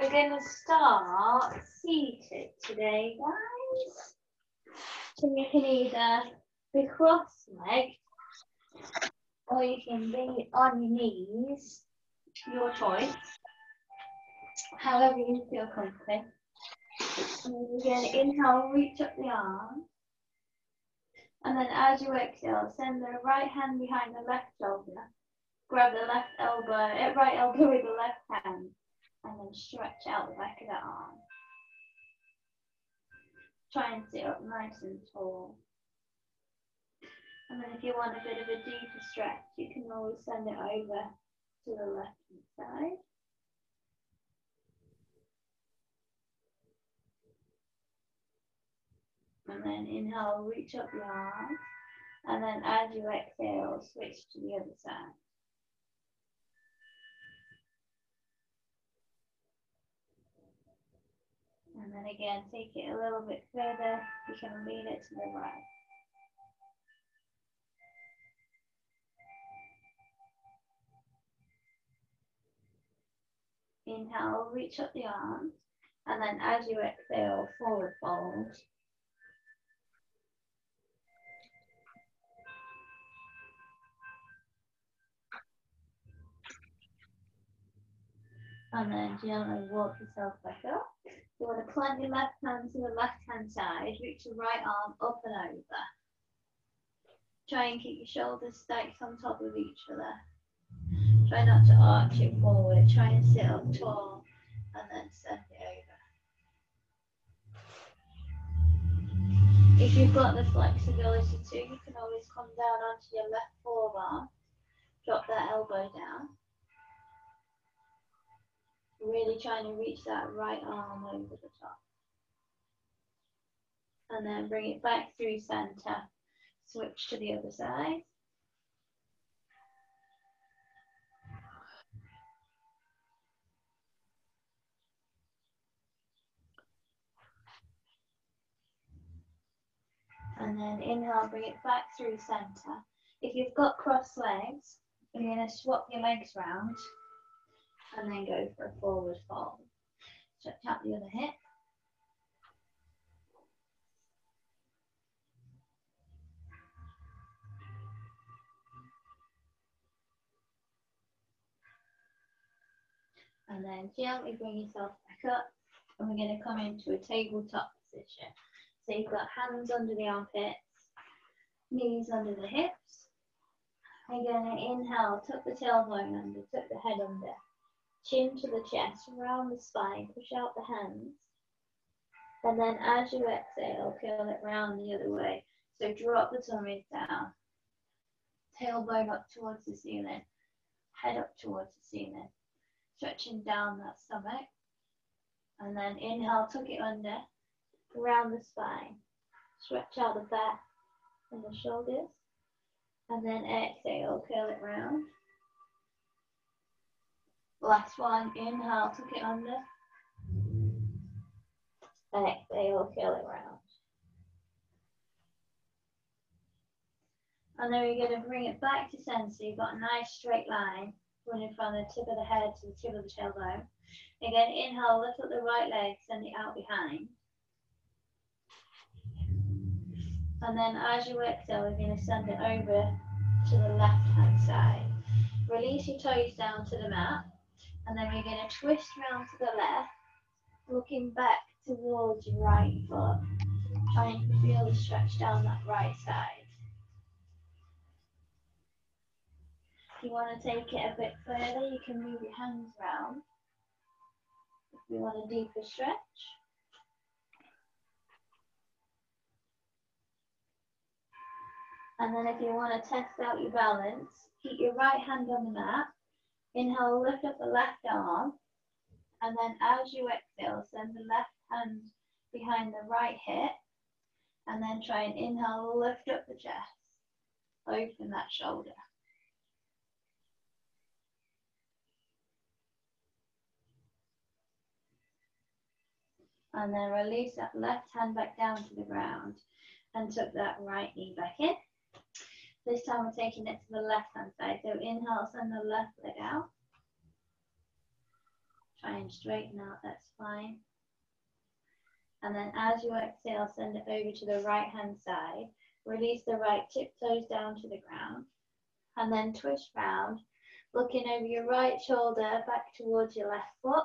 We're going to start seated today, guys. So you can either be cross-legged or you can be on your knees, your choice, however you feel comfy. And then you're going to inhale, reach up the arm. And then as you exhale, send the right hand behind the left shoulder. Grab the left elbow, right elbow with the left hand. And then stretch out the back of the arm. Try and sit up nice and tall. And then if you want a bit of a deeper stretch, you can always send it over to the left hand side. And then inhale, reach up the arm. And then as you exhale, switch to the other side. And then again, take it a little bit further. You can lean it to the right. Inhale, reach up the arms. And then as you exhale, forward fold. And then gently walk yourself back up. You want to plant your left hand to the left hand side, reach your right arm up and over. Try and keep your shoulders stacked on top of each other. Try not to arch it forward. Try and sit up tall and then send it over. If you've got the flexibility to, you can always come down onto your left forearm. Drop that elbow down. Really trying to reach that right arm over the top. And then bring it back through center. Switch to the other side. And then inhale, bring it back through center. If you've got crossed legs, you're going to swap your legs round and then go for a forward fold. Stretch out the other hip. And then gently bring yourself back up. And we're going to come into a tabletop position. So you've got hands under the armpits, knees under the hips. You're going to inhale, tuck the tailbone under, tuck the head under. Chin to the chest, round the spine, push out the hands. And then as you exhale, curl it round the other way. So drop the tummy down. Tailbone up towards the ceiling. Head up towards the ceiling. Stretching down that stomach. And then inhale, tuck it under, around the spine. Stretch out the back and the shoulders. And then exhale, curl it round. Last one, inhale, tuck it under. And exhale, curl it round. And then we're going to bring it back to center. So you've got a nice straight line running from the tip of the head to the tip of the tailbone. Again, inhale, lift up the right leg, send it out behind. And then as you exhale, we're going to send it over to the left hand side. Release your toes down to the mat. And then we're going to twist round to the left, looking back towards your right foot. Trying to feel the stretch down that right side. If you want to take it a bit further, you can move your hands round. If you want a deeper stretch. And then if you want to test out your balance, keep your right hand on the mat. Inhale, lift up the left arm. And then as you exhale, send the left hand behind the right hip. And then try and inhale, lift up the chest. Open that shoulder. And then release that left hand back down to the ground and tuck that right knee back in. This time we're taking it to the left hand side. So inhale, send the left leg out. Try and straighten out that spine. And then as you exhale, send it over to the right hand side. Release the right tiptoes down to the ground. And then twist round, looking over your right shoulder back towards your left foot.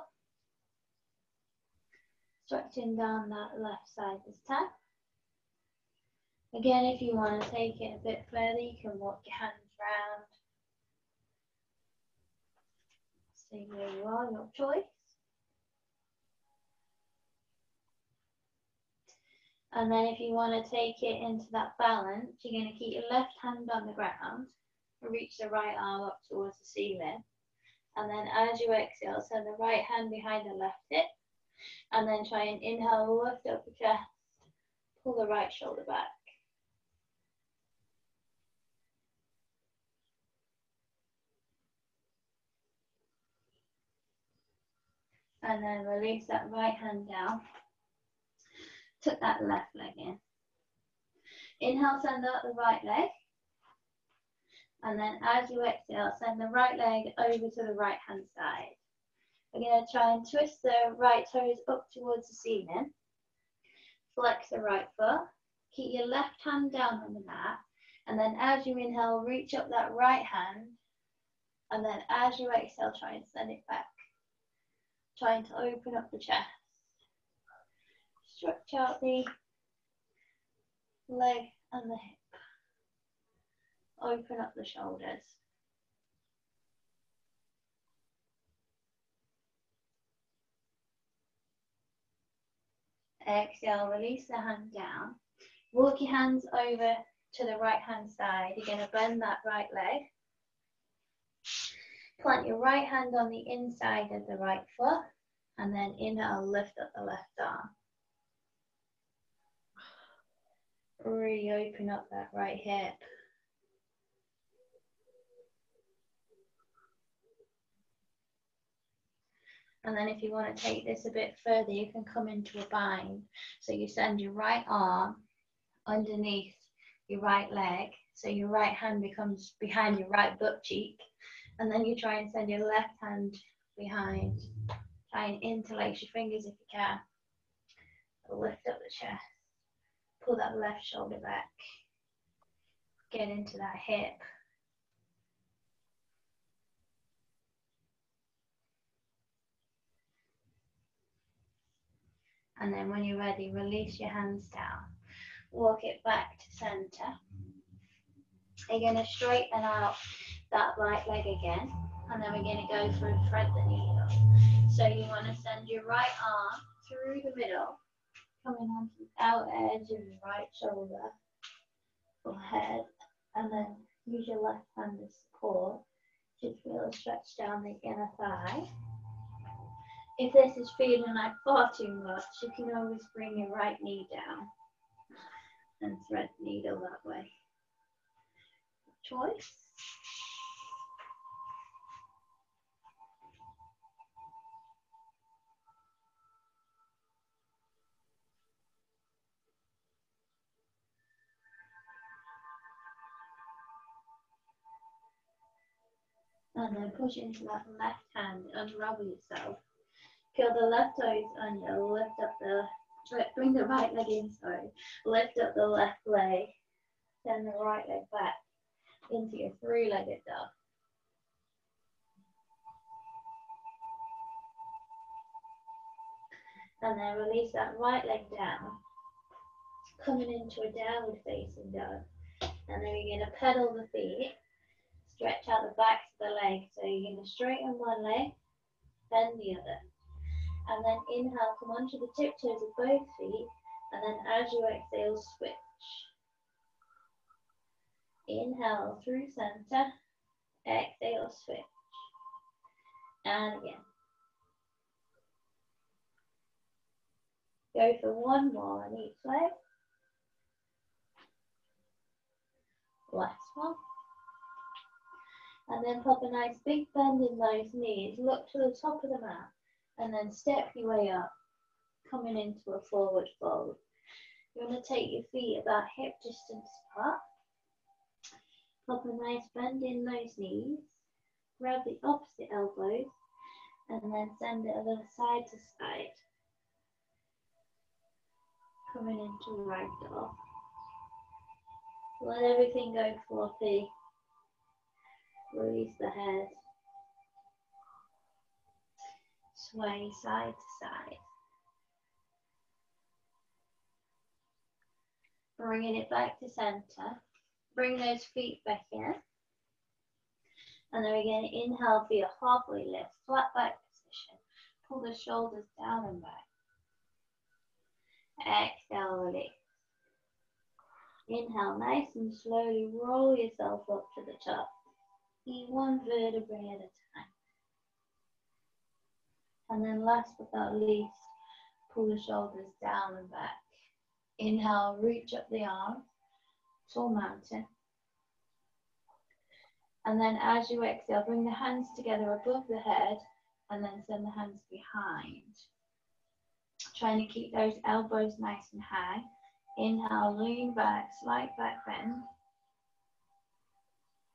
Stretching down that left side this time. Again, if you want to take it a bit further, you can walk your hands round. Stay where you are, your choice. And then if you want to take it into that balance, you're going to keep your left hand on the ground, reach the right arm up towards the ceiling. And then as you exhale, send the right hand behind the left hip. And then try and inhale, lift up the chest, pull the right shoulder back. And then release that right hand down. Tuck that left leg in. Inhale, send out the right leg. And then as you exhale, send the right leg over to the right hand side. We're going to try and twist the right toes up towards the ceiling. Flex the right foot. Keep your left hand down on the mat. And then as you inhale, reach up that right hand. And then as you exhale, try and send it back. Trying to open up the chest. Stretch out the leg and the hip. Open up the shoulders. Exhale, release the hand down. Walk your hands over to the right hand side. You're going to bend that right leg. Plant your right hand on the inside of the right foot. And then inhale, lift up the left arm. Really open up that right hip. And then if you want to take this a bit further, you can come into a bind. So you send your right arm underneath your right leg. So your right hand becomes behind your right butt cheek. And then you try and send your left hand behind. Try and interlace your fingers if you can. Lift up the chest. Pull that left shoulder back. Get into that hip. And then when you're ready, release your hands down. Walk it back to center. You're going to straighten out that right leg again. And then we're going to go through thread the needle. So you want to send your right arm through the middle, coming onto the outer edge of your right shoulder or head. And then use your left hand as support. Should feel a stretch down the inner thigh. If this is feeling like far too much, you can always bring your right knee down and thread the needle that way. Choice. And then push into that left hand, unravel yourself. Curl the left toes under, lift up the, bring the right leg in, lift up the left leg, send the right leg back into your three-legged dog. And then release that right leg down, coming into a downward facing dog. And then you're going to pedal the feet, stretch out the backs of the legs. So you're going to straighten one leg, bend the other. And then inhale, come onto the tiptoes of both feet. And then as you exhale, switch. Inhale through center. Exhale, switch. And again. Go for one more on each leg. Last one. And then pop a nice big bend in those knees. Look to the top of the mat. And then step your way up, coming into a forward fold. You want to take your feet about hip distance apart. Pop a nice bend in those knees. Grab the opposite elbows and then send it a little side to side. Coming into ragdoll. Let everything go floppy. Release the head. Sway side to side. Bringing it back to center. Bring those feet back in. And then again, inhale for your halfway lift, flat back position. Pull the shoulders down and back. Exhale, release. Inhale, nice and slowly roll yourself up to the top. Eat one vertebrae at a time. And then last but not least, pull the shoulders down and back. Inhale, reach up the arms, tall mountain. And then as you exhale, bring the hands together above the head and then send the hands behind. Trying to keep those elbows nice and high. Inhale, lean back, slight back bend.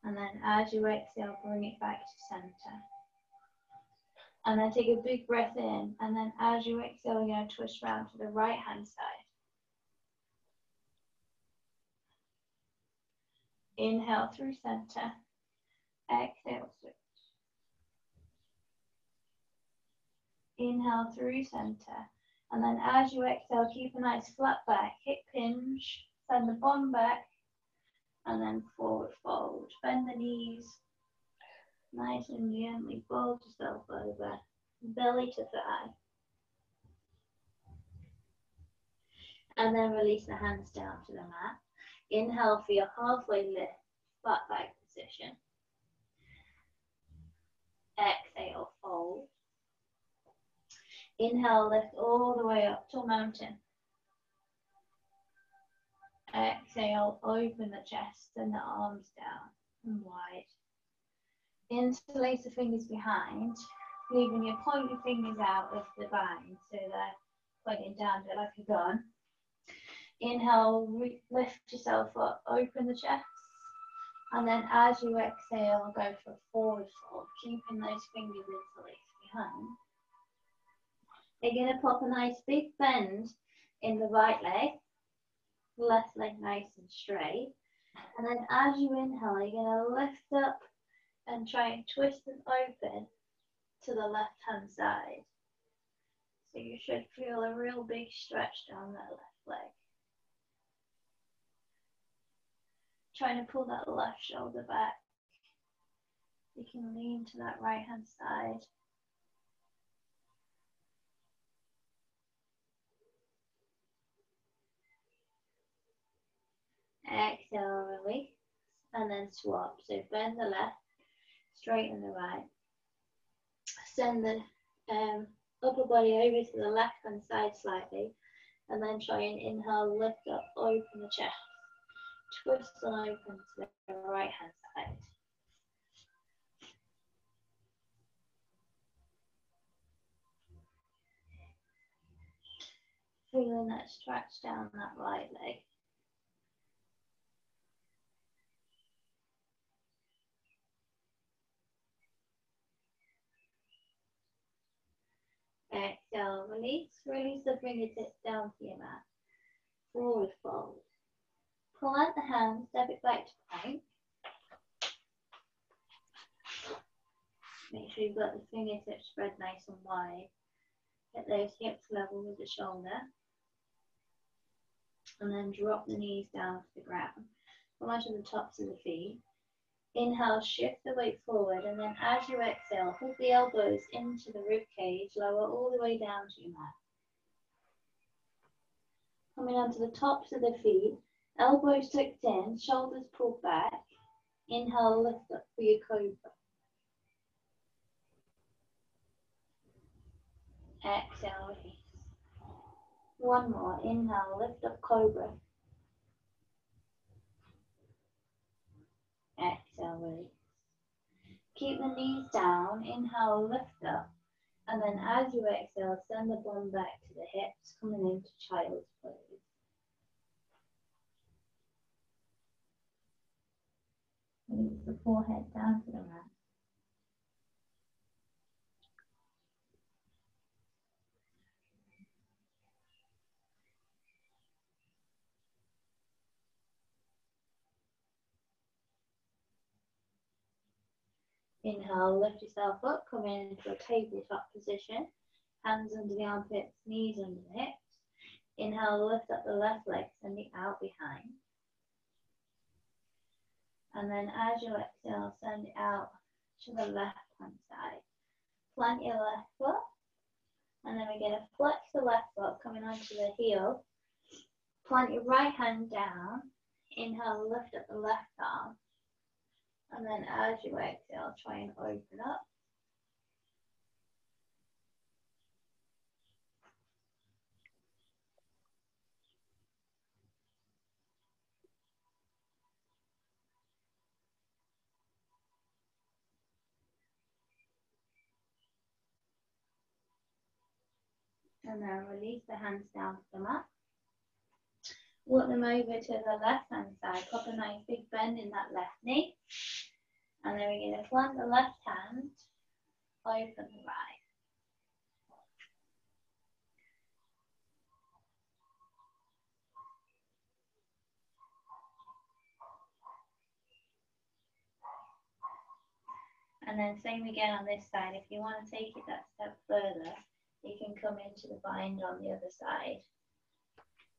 And then as you exhale, bring it back to center. And then take a big breath in. And then as you exhale, you're going to twist around to the right hand side. Inhale through center. Exhale, switch. Inhale through center. And then as you exhale, keep a nice flat back, hip hinge, send the bum back, and then forward fold. Bend the knees, nice and gently fold yourself over, belly to thigh. And then release the hands down to the mat. Inhale for your halfway lift, flat back position. Exhale, fold. Inhale, lift all the way up to a mountain. Exhale, open the chest and the arms down and wide. Interlace the fingers behind, leaving your pointy fingers out of the bind so they're pointing down a bit like a gun. Inhale, lift yourself up, open the chest. And then as you exhale, go for a forward fold, keeping those fingers interlaced behind. You're going to pop a nice big bend in the right leg, left leg nice and straight. And then as you inhale, you're going to lift up and try and twist and open to the left hand side. So you should feel a real big stretch down that left leg. Trying to pull that left shoulder back. You can lean to that right hand side. Exhale, release, and then swap. So bend the left, straighten the right. Send the upper body over to the left hand side slightly, and then try and inhale, lift up, open the chest. Twist and open to the right hand side. Feeling that stretch down that right leg. Exhale, release. Release the fingertips down to your mat. Forward fold. Pull out the hand, step it back to plank. Make sure you've got the fingertips spread nice and wide. Get those hips level with the shoulder. And then drop the knees down to the ground. Come onto the tops of the feet. Inhale, shift the weight forward, and then as you exhale, hook the elbows into the rib cage, lower all the way down to your mat. Coming onto the tops of the feet, elbows tucked in, shoulders pulled back. Inhale, lift up for your cobra. Exhale, release. One more, inhale, lift up cobra. Exhale, release. Keep the knees down, inhale, lift up, and then as you exhale, send the bum back to the hips, coming into child's pose. Release the forehead down to the mat. Inhale, lift yourself up, come into a tabletop position. Hands under the armpits, knees under the hips. Inhale, lift up the left leg, send it out behind. And then as you exhale, send it out to the left hand side. Plant your left foot. And then we're going to flex the left foot, coming onto the heel. Plant your right hand down. Inhale, lift up the left arm. And then as you exhale, try and open up. And then release the hands down to the mat. Walk them over to the left hand side. Pop a nice big bend in that left knee. And then we're going to plant the left hand, open the right. And then same again on this side. If you want to take it that step further, you can come into the bind on the other side.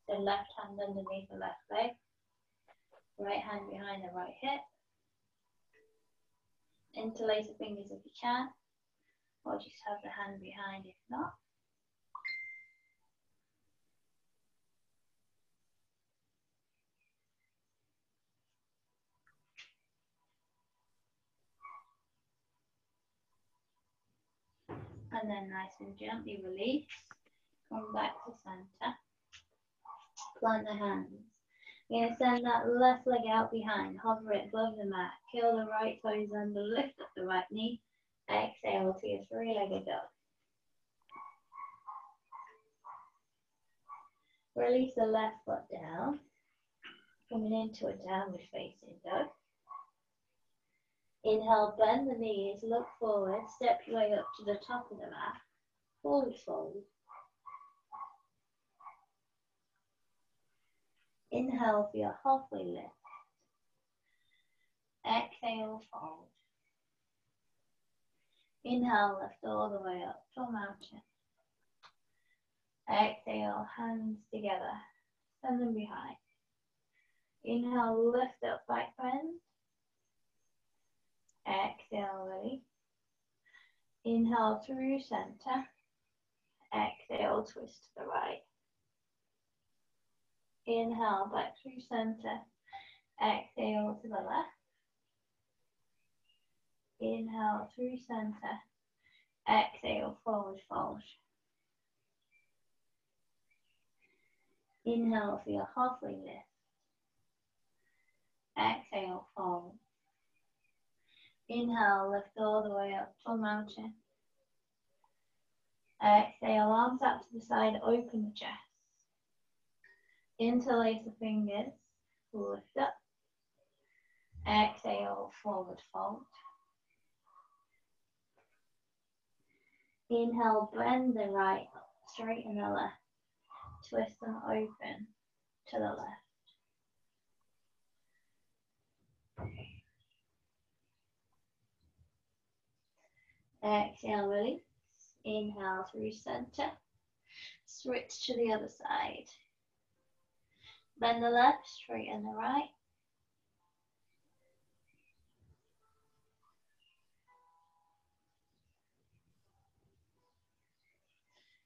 So left hand underneath the left leg, right hand behind the right hip. Interlace the fingers if you can, or just have the hand behind if not. And then nice and gently release. Come back to center. Plant the hands. You're going to send that left leg out behind. Hover it above the mat. Curl the right toes under. Lift up the right knee. Exhale to your three-legged dog. Release the left foot down. Coming into a downward facing dog. Inhale, bend the knees, look forward, step your way up to the top of the mat. Forward fold. Inhale for your halfway lift. Exhale, fold. Inhale, lift all the way up to a mountain. Exhale, hands together. Send them behind. Inhale, lift up, back bend. Exhale, release. Inhale through center. Exhale, twist to the right. Inhale, back through center. Exhale to the left. Inhale through center. Exhale, forward fold. Inhale for your halfway lift. Exhale, fold. Inhale, lift all the way up to a mountain. Exhale, arms out to the side, open the chest. Interlace the fingers, lift up. Exhale, forward fold. Inhale, bend the right, straighten the left. Twist and open to the left. Exhale, release. Inhale through center. Switch to the other side. Bend the left, straighten the right.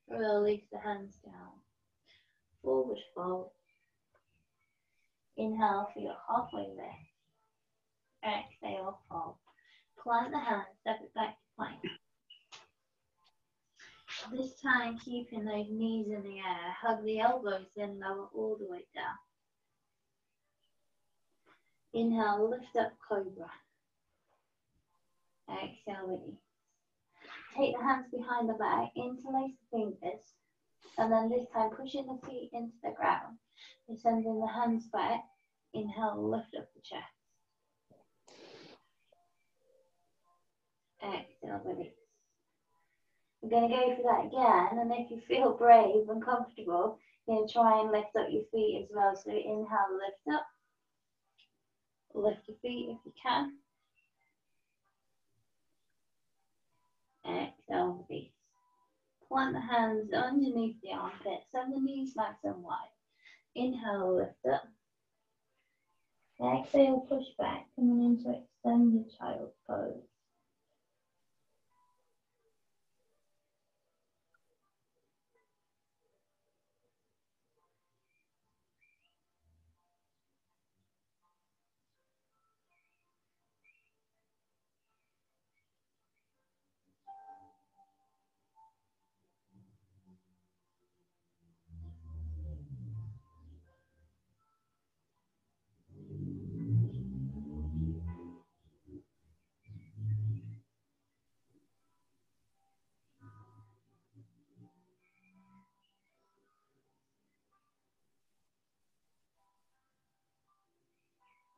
Release the hands down. Forward fold. Inhale for your halfway lift. Exhale, fold. Plant the hands, step it back to plank. This time, keeping those knees in the air. Hug the elbows, then lower all the way down. Inhale, lift up, cobra. Exhale, release. Take the hands behind the back, interlace the fingers, and then this time pushing the feet into the ground. You're sending the hands back. Inhale, lift up the chest. Exhale, release. We're going to go for that again, and if you feel brave and comfortable, you're going to try and lift up your feet as well. So inhale, lift up. Lift your feet if you can. Exhale, release. Plant the hands underneath the armpits, send the knees nice and wide. Inhale, lift up. Exhale, push back, coming into extended child's pose.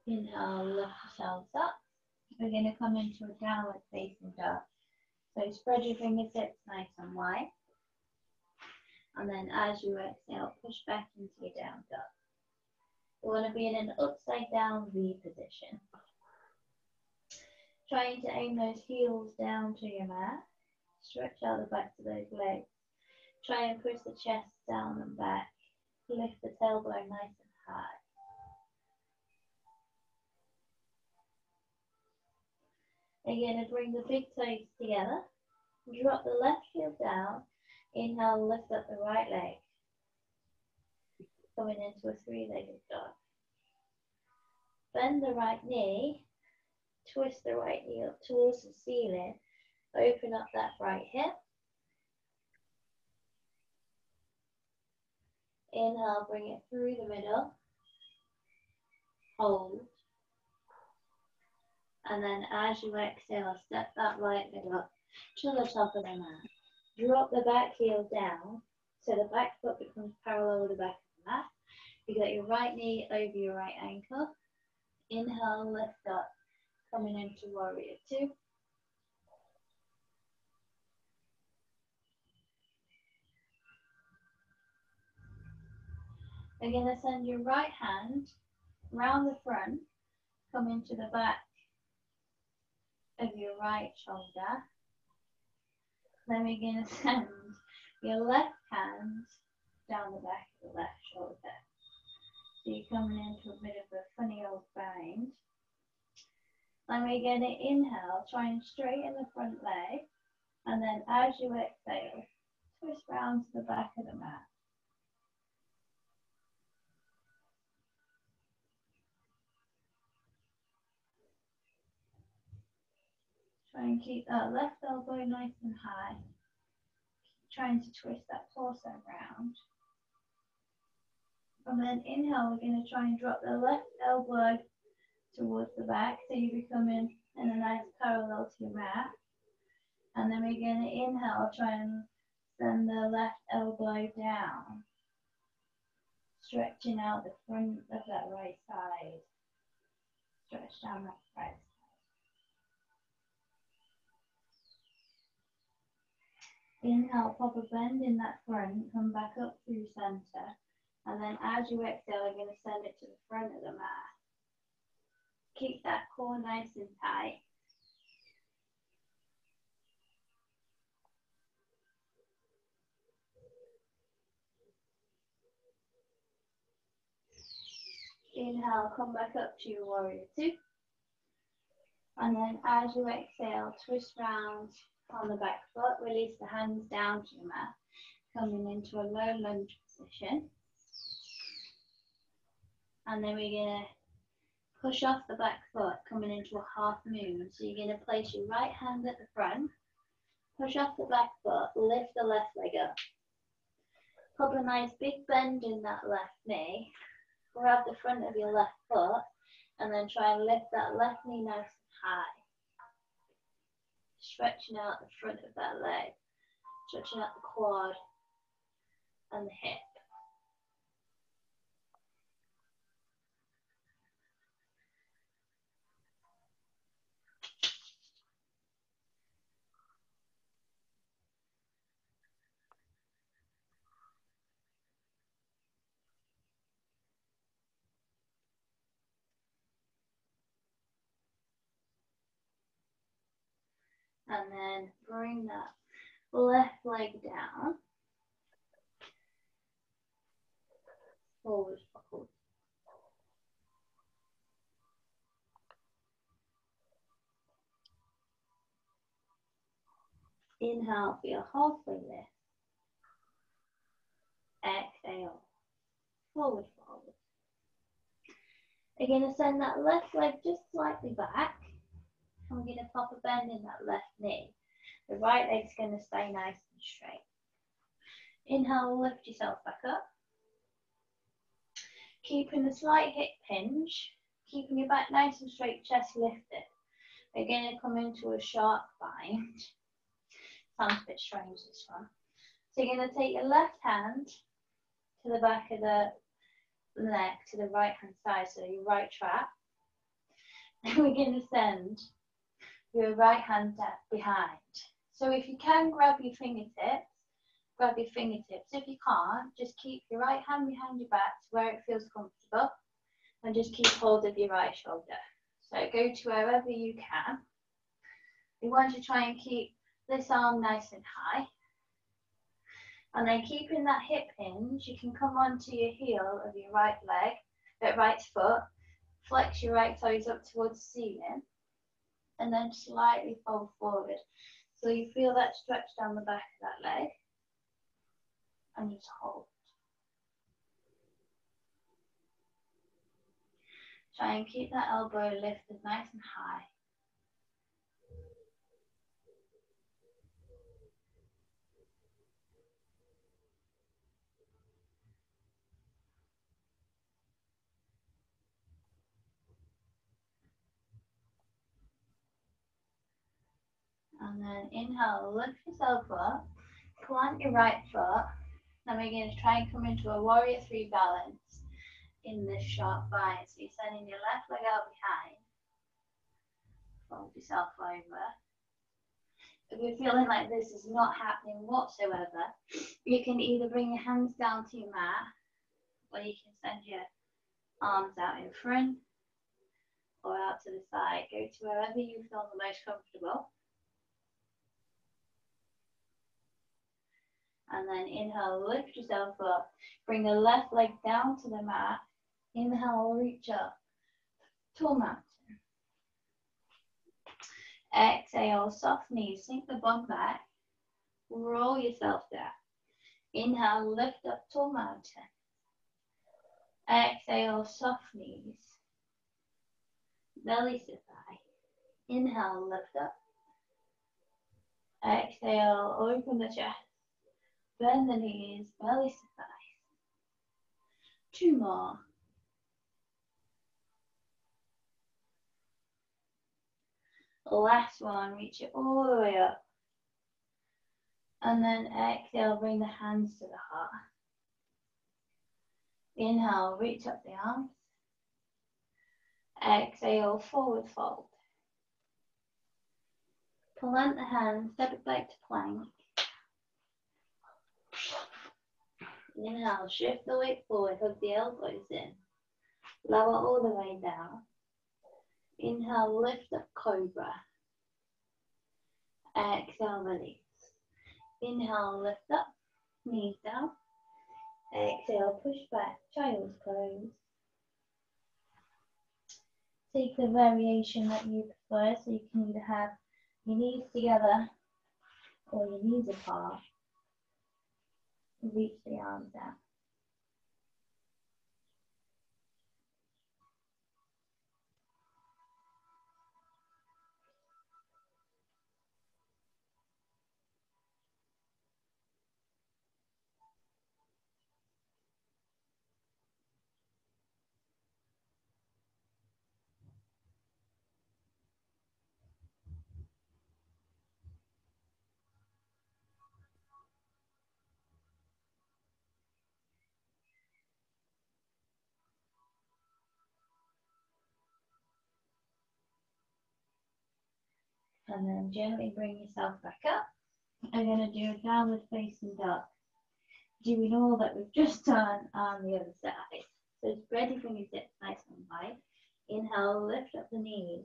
Inhale, lift yourselves up. We're going to come into a downward facing dog. So spread your fingertips nice and wide. And then as you exhale, push back into your down dog. You want to be in an upside down V position. Trying to aim those heels down to your mat. Stretch out the back of those legs. Try and push the chest down and back. Lift the tailbone nice and high. Again, bring the big toes together. Drop the left heel down. Inhale, lift up the right leg. Coming into a three-legged dog. Bend the right knee. Twist the right knee up towards the ceiling. Open up that right hip. Inhale, bring it through the middle. Hold. And then as you exhale, step that right leg up to the top of the mat. Drop the back heel down so the back foot becomes parallel with the back of the mat. You got your right knee over your right ankle. Inhale, lift up, coming into warrior two. We're going to send your right hand round the front, come into the back of your right shoulder. Then we're going to send your left hand down the back of the left shoulder. So you're coming into a bit of a funny old bind. Then we're going to inhale, try and straighten the front leg. And then as you exhale, twist round to the back of the mat. Try and keep that left elbow nice and high. Trying to twist that torso round. And then inhale, we're going to try and drop the left elbow towards the back so you become in a nice parallel to your mat. And then we're going to inhale, try and send the left elbow down. Stretching out the front of that right side. Stretch down that right side. Inhale, pop a bend in that front, come back up through center. And then as you exhale, you're going to send it to the front of the mat. Keep that core nice and tight. Inhale, come back up to your warrior two. And then as you exhale, twist round on the back foot, release the hands down to your mat, coming into a low lunge position. And then we're going to push off the back foot, coming into a half moon. So you're going to place your right hand at the front, push off the back foot, lift the left leg up. Pop a nice big bend in that left knee, grab the front of your left foot, and then try and lift that left knee nice and high. Stretching out the front of that leg, stretching out the quad and the hip. And then bring that left leg down. Forward fold. Inhale for your halfway lift. Exhale, forward fold. We're going to send that left leg just slightly back. And we're going to pop a bend in that left knee. The right leg's going to stay nice and straight. Inhale, lift yourself back up. Keeping a slight hip hinge. Keeping your back nice and straight, chest lifted. We're going to come into a shark bind. Sounds a bit strange, this one. So you're going to take your left hand to the back of the neck, to the right hand side, so your right trap. And we're going to send your right hand behind. So if you can grab your fingertips, grab your fingertips. If you can't, just keep your right hand behind your back to where it feels comfortable and just keep hold of your right shoulder. So go to wherever you can. We want to try and keep this arm nice and high. And then keeping that hip hinge, you can come onto your heel of your right leg, right foot, flex your right toes up towards the ceiling, and then slightly fold forward. So you feel that stretch down the back of that leg, and just hold. Try and keep that elbow lifted nice and high. And then inhale, lift yourself up, plant your right foot. Then we're going to try and come into a warrior 3 balance in this sharp bind. So you're sending your left leg out behind. Fold yourself over. If you're feeling like this is not happening whatsoever, you can either bring your hands down to your mat, or you can send your arms out in front or out to the side. Go to wherever you feel the most comfortable. And then inhale, lift yourself up. Bring the left leg down to the mat. Inhale, reach up. Tall mountain. Exhale, soft knees. Sink the bum back. Roll yourself down. Inhale, lift up, tall mountain. Exhale, soft knees. Belly to thigh. Inhale, lift up. Exhale, open the chest. Bend the knees, belly to thigh. 2 more. Last one, reach it all the way up. And then exhale, bring the hands to the heart. Inhale, reach up the arms. Exhale, forward fold. Plant the hands, step it back to plank. Inhale, shift the weight forward, hug the elbows in. Lower all the way down. Inhale, lift up, cobra. Exhale, release. Inhale, lift up, knees down. Exhale, push back, child's pose. Take the variation that you prefer, so you can either have your knees together or your knees apart. Reach the arms out. And then gently bring yourself back up. I'm going to do a downward facing dog. Doing all that we've just done on the other side. So spread your fingertips nice and wide. Inhale, lift up the knees.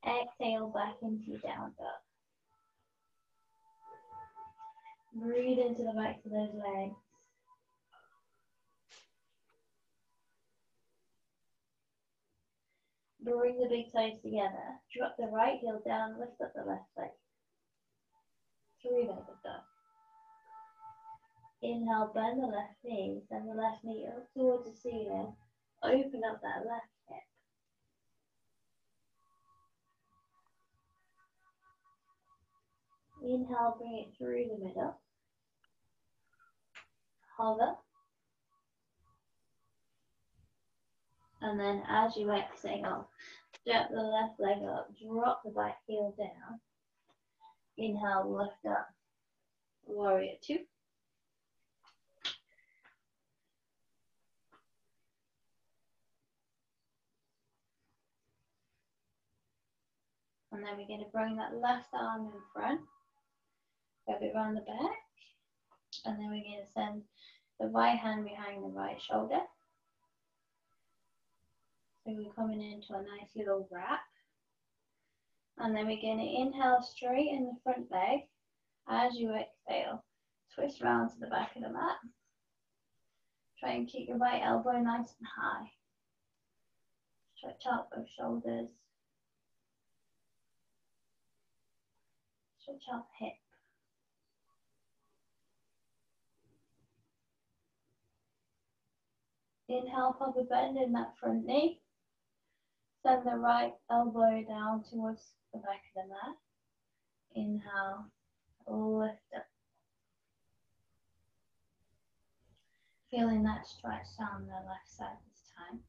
Exhale, back into your down dog. Breathe into the backs of those legs. Bring the big toes together. Drop the right heel down, lift up the left leg. 3-legged dog. Inhale, bend the left knee, send the left knee up towards the ceiling. Open up that left hip. Inhale, bring it through the middle. Hover. And then as you exhale, step the left leg up, drop the back heel down. Inhale, lift up, warrior 2. And then we're going to bring that left arm in front, wrap it around the back, and then we're going to send the right hand behind the right shoulder. So we're coming into a nice little wrap. And then we're going to inhale, straighten the front leg. As you exhale, twist round to the back of the mat. Try and keep your right elbow nice and high. Stretch out both shoulders. Stretch out the hip. Inhale, pop a bend in that front knee. Send the right elbow down towards the back of the mat. Inhale, lift up. Feeling that stretch down the left side this time.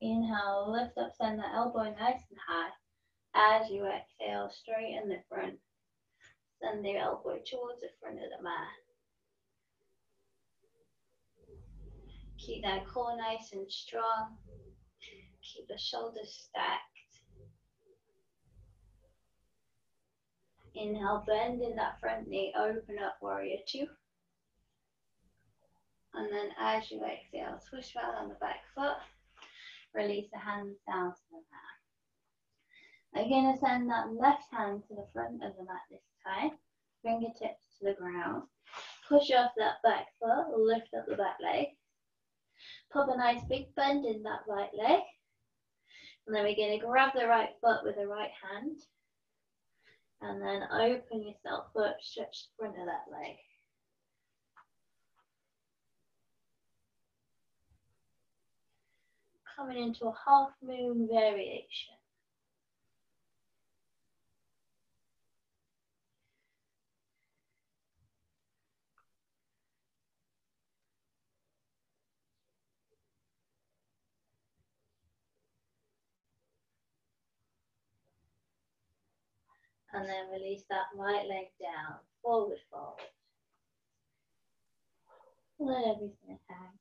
Inhale, lift up, send the elbow nice and high. As you exhale, straighten the front. Send the elbow towards the front of the mat. Keep that core nice and strong. Keep the shoulders stacked. Inhale, bend in that front knee, open up, warrior 2. And then as you exhale, twist round on the back foot. Release the hands down to the mat. I'm going to send that left hand to the front of the mat this time. Fingertips to the ground. Push off that back foot, lift up the back leg. Pop a nice big bend in that right leg. And then we're going to grab the right foot with the right hand. And then open yourself up, stretch the front of that leg. Coming into a half moon variation. And then release that right leg down, forward fold. Let everything hang.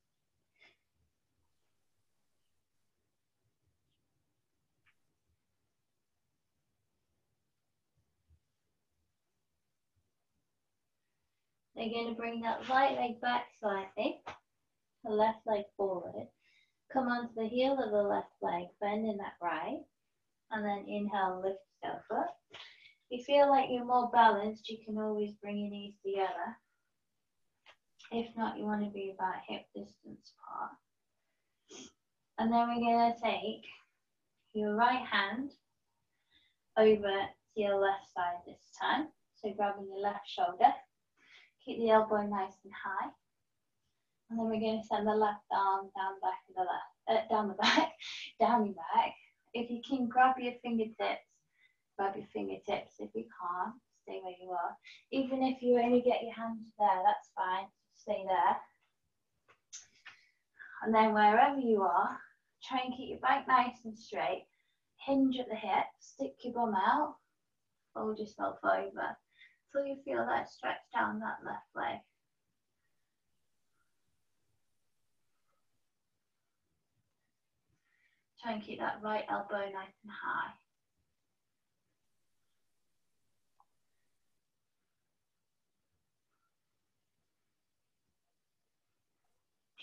They're going to bring that right leg back slightly, the left leg forward. Come onto the heel of the left leg, bend in that right, and then inhale, lift yourself up. If you feel like you're more balanced, you can always bring your knees together. If not, you want to be about hip distance apart. And then we're going to take your right hand over to your left side this time. So grabbing your left shoulder. Keep the elbow nice and high. And then we're going to send the left arm down the back of the left, down your back. If you can, grab your fingertips. Grab your fingertips. If you can't, stay where you are. Even if you only get your hands there, that's fine. Stay there. And then wherever you are, try and keep your back nice and straight. Hinge at the hip. Stick your bum out. Fold yourself over. Till you feel that stretch down that left leg. Try and keep that right elbow nice and high.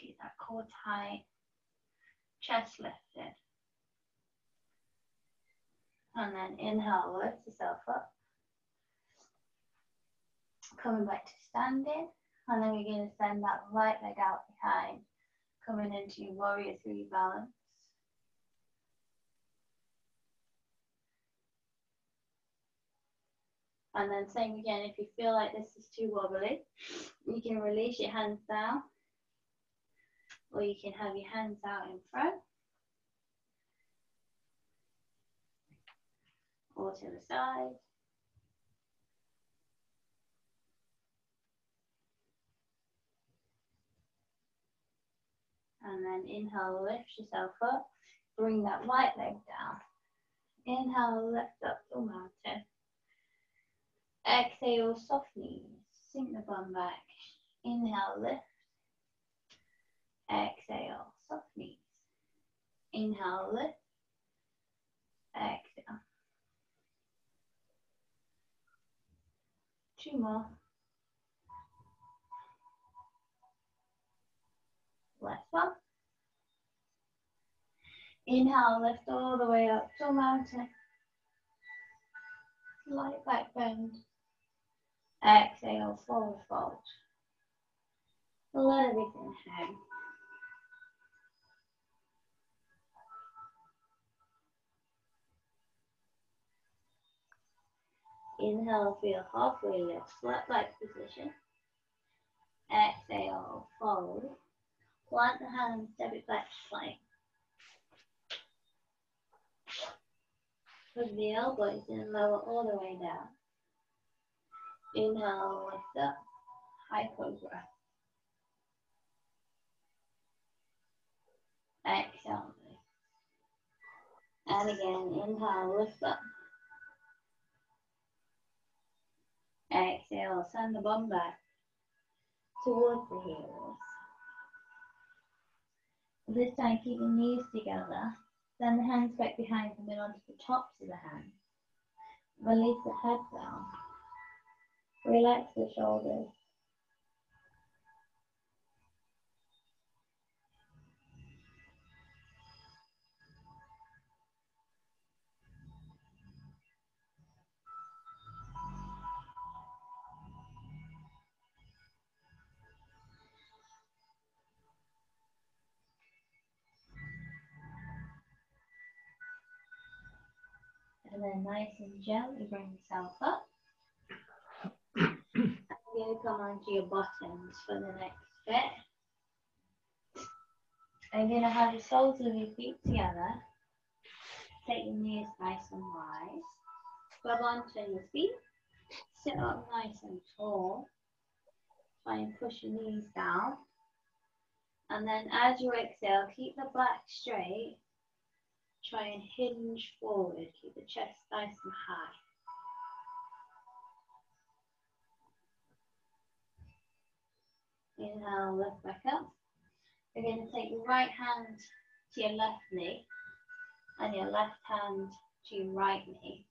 Keep that core tight. Chest lifted. And then inhale, lift yourself up. coming back to standing, and then we're going to send that right leg out behind, coming into your warrior three balance. And then same again, if you feel like this is too wobbly, you can release your hands down, or you can have your hands out in front, or to the side. And then inhale, lift yourself up, bring that right leg down. Inhale, lift up to mountain. Exhale, soft knees, sink the bum back. Inhale, lift. Exhale, soft knees. Inhale, lift. Exhale. 2 more. Last one. Inhale, lift all the way up to mountain. Light back bend. Exhale, forward fold. Let everything hang. Inhale, feel halfway lift, flat back position. Exhale, fold. Plant the hands, step it back to plank. Put the elbows in, lower all the way down. Inhale, lift up, high cobra. Exhale, lift. And again, inhale, lift up. Exhale, send the bum back towards the heels. This time, keep the knees together. Send the hands back behind, coming onto the tops of the hands. Release the head down. Relax the shoulders. And then nice and gently bring yourself up. And you're going to come onto your bottoms for the next bit. And you're going to have the soles of your feet together. Take your knees nice and wide. Grab onto your feet. Sit up nice and tall. Try and push your knees down. And then as you exhale, keep the back straight. Try and hinge forward. Keep the chest nice and high. Inhale, lift back up. You're going to take your right hand to your left knee and your left hand to your right knee.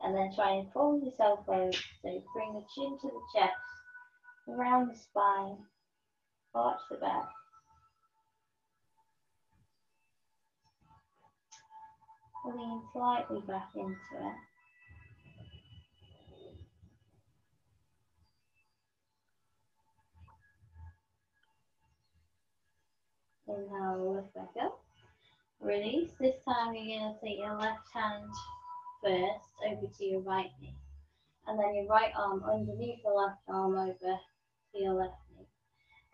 And then try and fold yourself over. So bring the chin to the chest, around the spine, arch the back. Lean slightly back into it. Inhale, lift back up. Release. This time you're going to take your left hand first over to your right knee. And then your right arm underneath the left arm over to your left knee.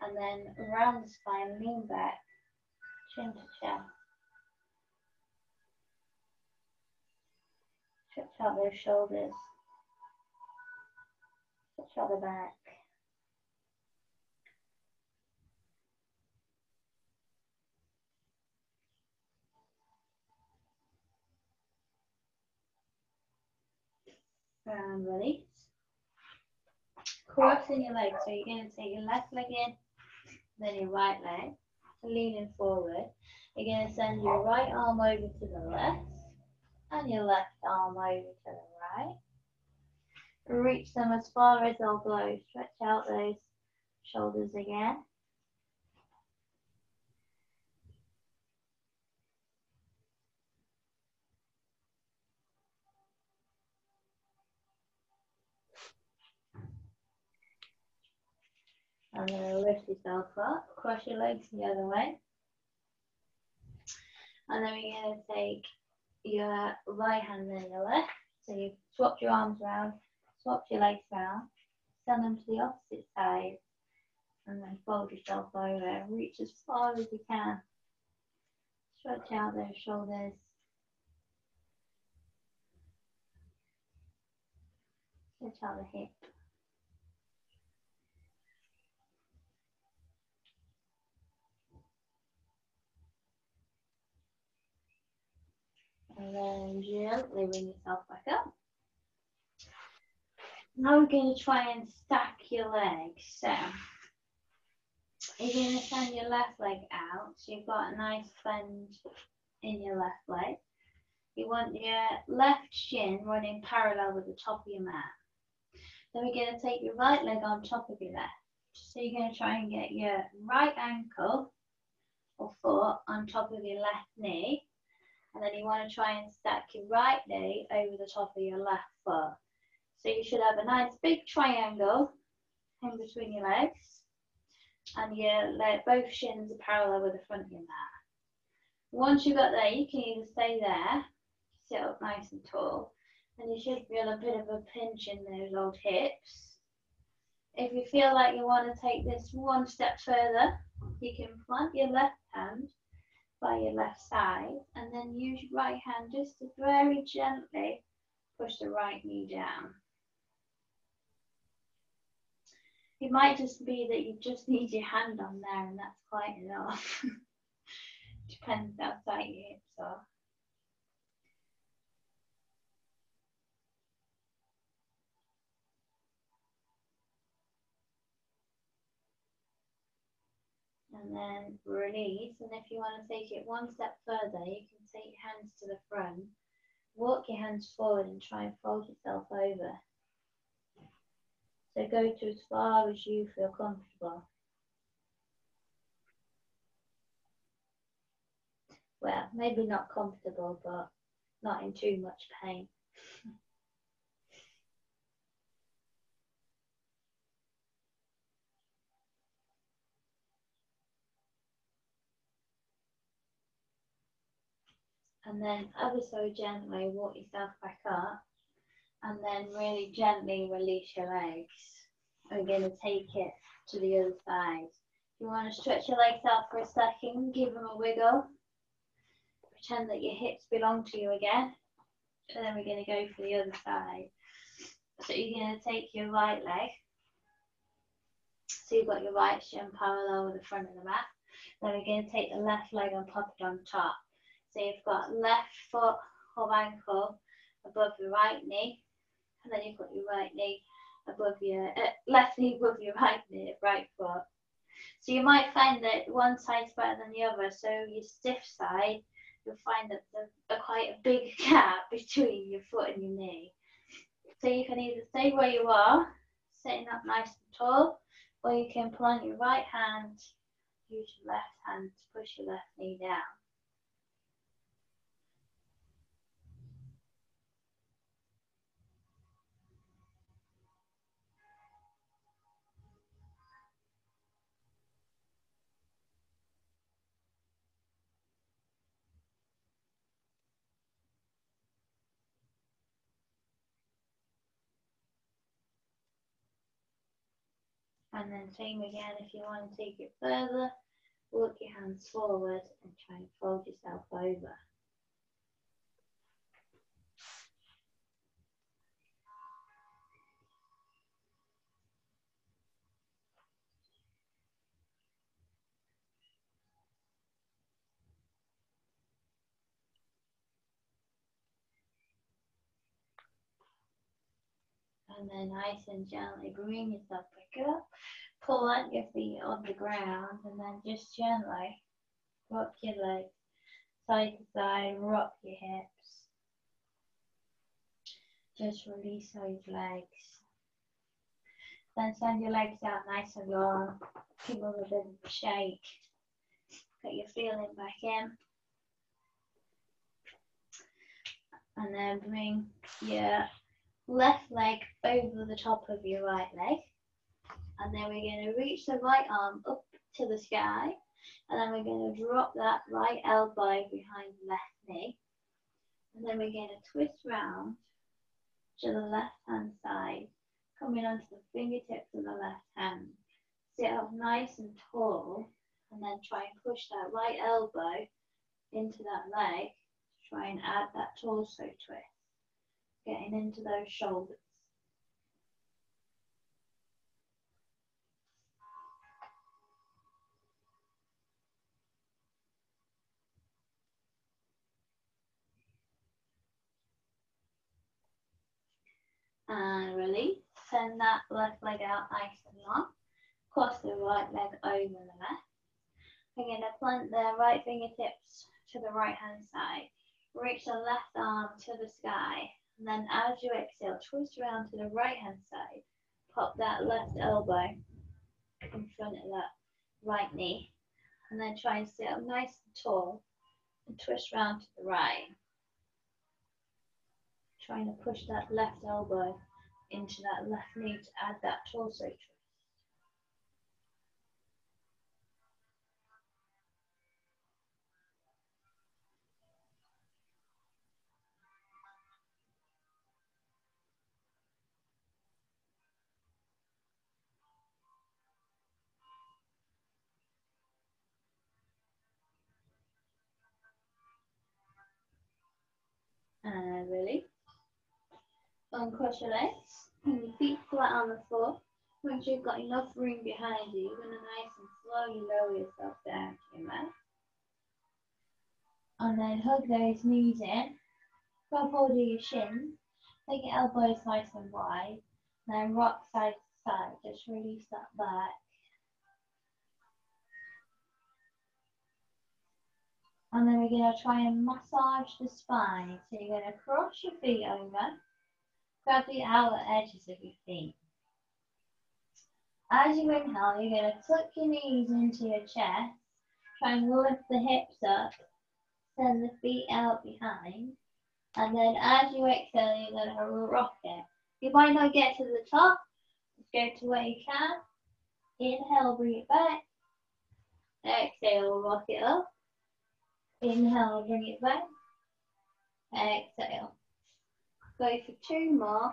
And then around the spine, lean back, chin to chest. Stretch out those shoulders. Stretch out the back. And release. Crossing your legs. So you're going to take your left leg in, then your right leg, leaning forward. You're going to send your right arm over to the left and your left arm over to the right. Reach them as far as they'll go. Stretch out those shoulders again. And then lift yourself up, cross your legs the other way. And then we're going to take your right hand and your left. So you swap your arms around, swap your legs around, send them to the opposite side, and then fold yourself over and reach as far as you can. Stretch out those shoulders. Stretch out the hip. And then gently bring yourself back up. Now we're going to try and stack your legs. So you're going to send your left leg out. So you've got a nice bend in your left leg. You want your left shin running parallel with the top of your mat. Then we're going to take your right leg on top of your left. So you're going to try and get your right ankle or foot on top of your left knee. And then you want to try and stack your right knee over the top of your left foot. So you should have a nice big triangle in between your legs. And both shins are parallel with the front of your mat. Once you've got there, you can either stay there, sit up nice and tall, and you should feel a bit of a pinch in those old hips. If you feel like you want to take this one step further, you can plant your left hand by your left side and then use your right hand just to very gently push the right knee down. It might just be that you just need your hand on there and that's quite enough. Depends how tight your hips are. And then release, and if you want to take it one step further, you can take your hands to the front, walk your hands forward and try and fold yourself over. So go to as far as you feel comfortable. Well, maybe not comfortable, but not in too much pain. And then ever so gently walk yourself back up and then really gently release your legs. We're going to take it to the other side. If you want to stretch your legs out for a second, give them a wiggle. Pretend that your hips belong to you again. And then we're going to go for the other side. So you're going to take your right leg. So you've got your right shin parallel with the front of the mat. Then we're going to take the left leg and pop it on top. So you've got left foot or ankle above the right knee. And then you've got your right knee above your, left knee above your right knee, right foot. So you might find that one side's better than the other. So your stiff side, you'll find that there's quite a big gap between your foot and your knee. So you can either stay where you are, sitting up nice and tall, or you can plant your right hand, use your left hand to push your left knee down. And then same again, if you want to take it further, walk your hands forward and try and fold yourself over. And then nice and gently bring yourself back up. Plant your feet on the ground and then just gently rock your legs side to side, rock your hips. Just release those legs. Then send your legs out nice and long. Give them a bit of a shake. Get your feeling back in. And then bring your left leg over the top of your right leg. And then we're going to reach the right arm up to the sky. And then we're going to drop that right elbow behind the left knee. And then we're going to twist round to the left hand side, coming onto the fingertips of the left hand. Sit up nice and tall, and then try and push that right elbow into that leg to try and add that torso twist, getting into those shoulders. And release. Send that left leg out nice and long. Cross the right leg over the left. We're going to plant the right fingertips to the right hand side. Reach the left arm to the sky. And then as you exhale, twist around to the right hand side. Pop that left elbow in front of that right knee. And then try and sit up nice and tall. And twist round to the right. Trying to push that left elbow into that left knee to add that torso twist. And release. Uncross your legs and your feet flat on the floor. Once you've got enough room behind you, you're going to nice and slowly lower yourself down to your mat. And then hug those knees in. Grab hold of your shins. Take your elbows nice and wide. Then rock side to side. Just release that back. And then we're going to try and massage the spine. So you're going to cross your feet over. Grab the outer edges of your feet. As you inhale, you're going to tuck your knees into your chest. Try and lift the hips up. Send the feet out behind. And then as you exhale, you're going to rock it. You might not get to the top. Just go to where you can. Inhale, bring it back. Exhale, rock it up. Inhale, bring it back. Exhale. Go for 2 more.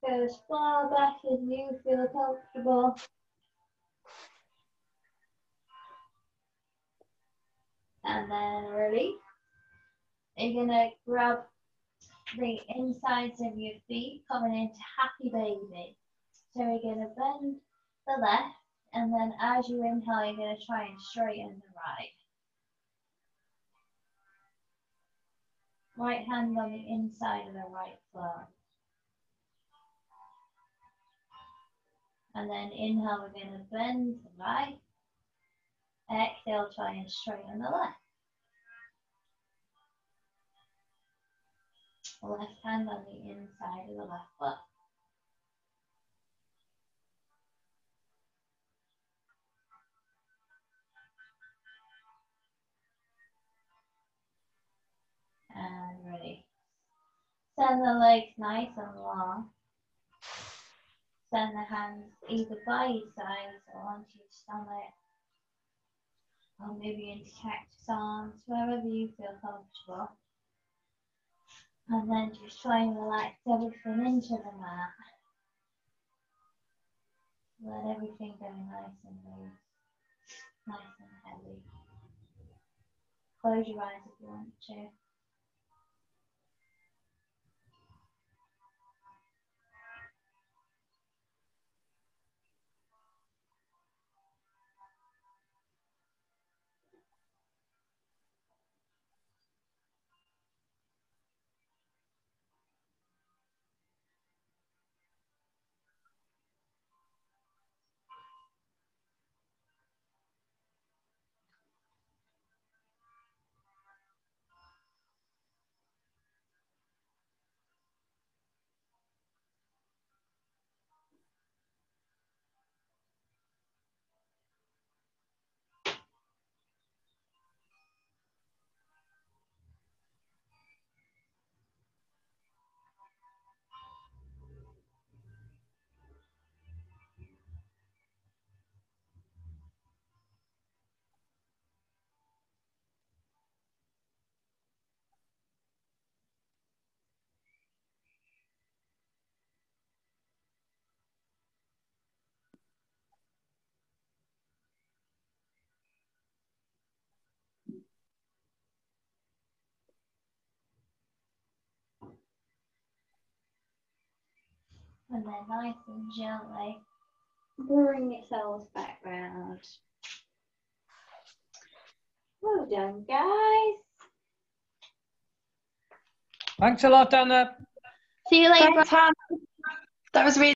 Go as far back as you feel comfortable. And then release. You're going to grab the insides of your feet coming into happy baby. So we're going to bend the left, and then as you inhale, you're going to try and straighten the right. Right hand on the inside of the right foot. And then inhale, we're going to bend the right. Exhale, try and straighten the left. Left hand on the inside of the left foot. And ready. Send the legs nice and long. Send the hands either by your sides or onto your stomach. Or maybe into cactus arms, wherever you feel comfortable. And then just try and relax everything into the mat. Let everything go nice and loose, nice and heavy. Close your eyes if you want to. And then nice and gently bring yourselves back round. Well done, guys. Thanks a lot, Anna. See you later. Thanks, Han. That was really